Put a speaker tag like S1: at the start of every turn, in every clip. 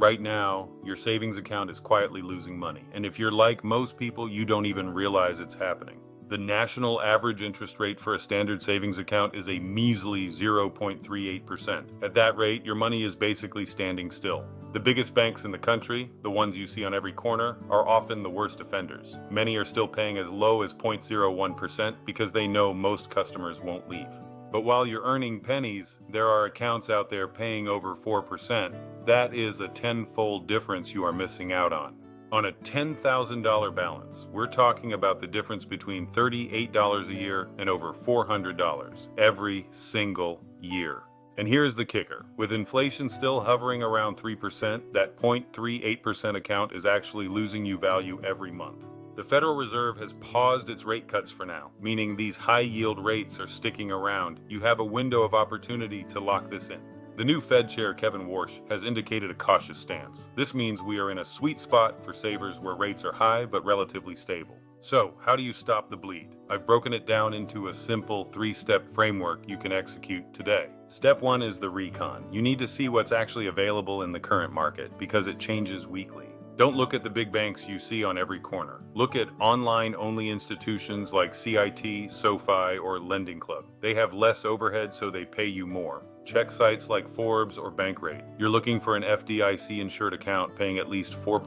S1: Right now, your savings account is quietly losing money. And if you're like most people, you don't even realize it's happening. The national average interest rate for a standard savings account is a measly 0.38%. At that rate, your money is basically standing still. The biggest banks in the country, the ones you see on every corner, are often the worst offenders. Many are still paying as low as 0.01% because they know most customers won't leave. But while you're earning pennies, there are accounts out there paying over 4%. That is a tenfold difference you are missing out on. On a $10,000 balance, we're talking about the difference between $38 a year and over $400 every single year. And here's the kicker. With inflation still hovering around 3%, that 0.38% account is actually losing you value every month. The Federal Reserve has paused its rate cuts for now, meaning these high-yield rates are sticking around. You have a window of opportunity to lock this in. The new Fed Chair, Kevin Warsh, has indicated a cautious stance. This means we are in a sweet spot for savers where rates are high but relatively stable. So, how do you stop the bleed? I've broken it down into a simple 3-step framework you can execute today. Step 1 is the recon. You need to see what's actually available in the current market because it changes weekly. Don't look at the big banks you see on every corner. Look at online-only institutions like CIT, SoFi, or Lending Club. They have less overhead, so they pay you more. Check sites like Forbes or Bankrate. You're looking for an FDIC-insured account paying at least 4%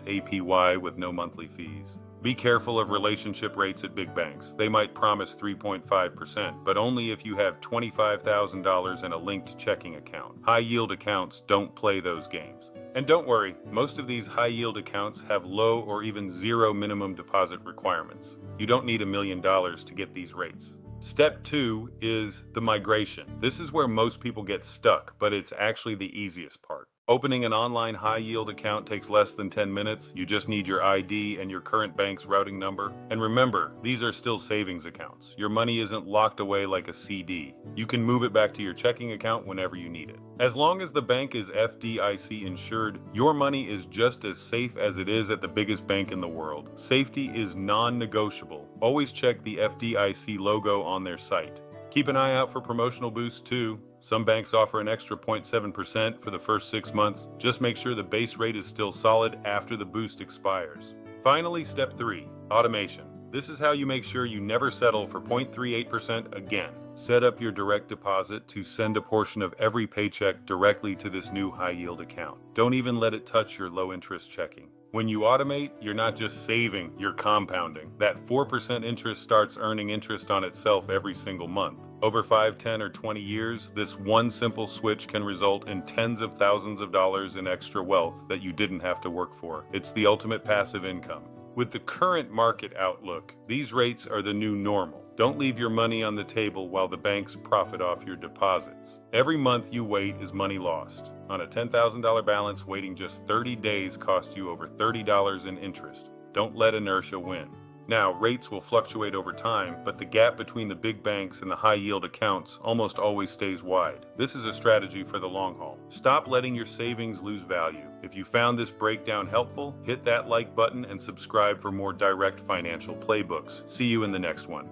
S1: APY with no monthly fees. Be careful of relationship rates at big banks. They might promise 3.5%, but only if you have $25,000 in a linked checking account. High-yield accounts don't play those games. And don't worry, most of these high-yield accounts have low or even zero minimum deposit requirements. You don't need $1 million to get these rates. Step 2 is the migration. This is where most people get stuck, but it's actually the easiest part. Opening an online high-yield account takes less than 10 minutes. You just need your ID and your current bank's routing number. And remember, these are still savings accounts. Your money isn't locked away like a CD. You can move it back to your checking account whenever you need it. As long as the bank is FDIC insured, your money is just as safe as it is at the biggest bank in the world. Safety is non-negotiable. Always check the FDIC logo on their site. Keep an eye out for promotional boosts too. Some banks offer an extra 0.7% for the first 6 months. Just make sure the base rate is still solid after the boost expires. Finally, step 3, automation. This is how you make sure you never settle for 0.38% again. Set up your direct deposit to send a portion of every paycheck directly to this new high-yield account. Don't even let it touch your low-interest checking. When you automate, you're not just saving, you're compounding. That 4% interest starts earning interest on itself every single month. Over 5, 10, or 20 years, this one simple switch can result in tens of thousands of dollars in extra wealth that you didn't have to work for. It's the ultimate passive income. With the current market outlook, these rates are the new normal. Don't leave your money on the table while the banks profit off your deposits. Every month you wait is money lost. On a $10,000 balance, waiting just 30 days costs you over $30 in interest. Don't let inertia win. Now, rates will fluctuate over time, but the gap between the big banks and the high-yield accounts almost always stays wide. This is a strategy for the long haul. Stop letting your savings lose value. If you found this breakdown helpful, hit that like button and subscribe for more direct financial playbooks. See you in the next one.